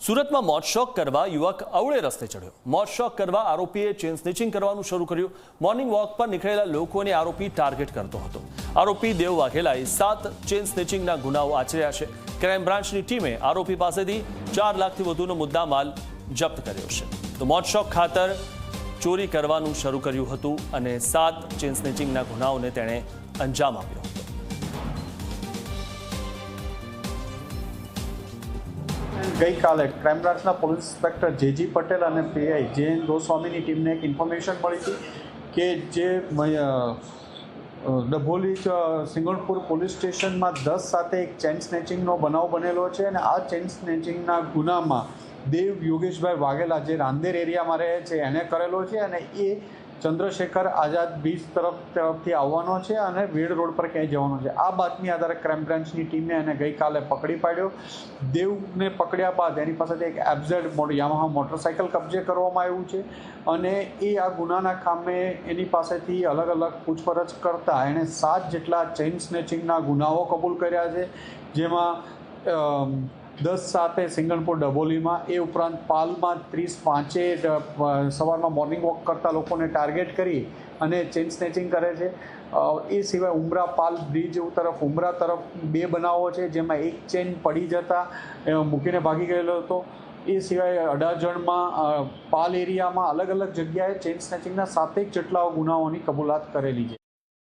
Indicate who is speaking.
Speaker 1: સુરતમાં મોજ શોખ કરવા યુવક અવળે રસ્તે ચડ્યો। મોજ શોખ કરવા આરોપીએ ચેન સ્નેચિંગ કરવાનું શરૂ કર્યું। મોર્નિંગ વોક પર નીકળેલા લોકોને આરોપી ટાર્ગેટ કરતો હતો। આરોપી દેવ વાઘેલાએ 7 ચેન સ્નેચિંગના ગુનાઓ આચર્યા છે। ક્રાઇમ બ્રાન્ચની ટીમે આરોપી પાસેથી 4 લાખથી વધુનો મુદ્દામાલ જપ્ત કર્યો છે। તો મોજ શોખ ખાતર ચોરી કરવાનું શરૂ કર્યું હતું અને 7 ચેન સ્નેચિંગના ગુનાઓને તેણે અંજામ આપ્યો હતો।
Speaker 2: ગઈકાલે ક્રાઇમ બ્રાન્ચના પોલીસ ઇન્સ્પેક્ટર જેજી પટેલ અને પીઆઈ જૈન ગોસ્વામીની ટીમને એક ઇન્ફોર્મેશન મળી હતી કે જે ડભોલી સિંગણપુર પોલીસ સ્ટેશનમાં 10 સાથે એક ચેન સ્નેચિંગનો બનાવ બનેલો છે અને આ ચેન સ્નેચિંગના ગુનામાં દેવ યોગેશભાઈ વાઘેલા જે રાંદેર એરિયામાં રહે છે એને કરેલો છે અને એ ચંદ્રશેખર આઝાદ બીચ તરફથી આવવાનો છે અને વેડ રોડ પર ક્યાંય જવાનો છે। આ બાતમી આધારે ક્રાઇમ બ્રાન્ચની ટીમે એને ગઈકાલે પકડી પાડ્યો। દેવને પકડ્યા બાદ એની પાસેથી એક એફઝેડ યામાહા મોટરસાઇકલ કબજે કરવામાં આવ્યું છે અને એ આ ગુનાના કામે એની પાસેથી અલગ અલગ પૂછપરછ કરતા એણે 7 જેટલા ચેઇન સ્નેચિંગના ગુનાઓ કબૂલ કર્યા છે, જેમાં 10 સાથે સિંગણપુર ડભોલીમાં, એ ઉપરાંત પાલમાં 30-5 સવારમાં મોર્નિંગ વોક કરતા લોકોને ટાર્ગેટ કરી અને ચેન સ્નેચિંગ કરે છે। એ સિવાય ઉમરા પાલ બ્રિજ તરફ ઉમરા તરફ 2 બનાવો છે, જેમાં એક ચેન પડી જતા મૂકીને ભાગી ગયેલો હતો। એ સિવાય અડાજણમાં પાલ એરિયામાં અલગ અલગ જગ્યાએ ચેન સ્નેચિંગના 7 જેટલા ગુનાઓની કબૂલાત કરેલી છે।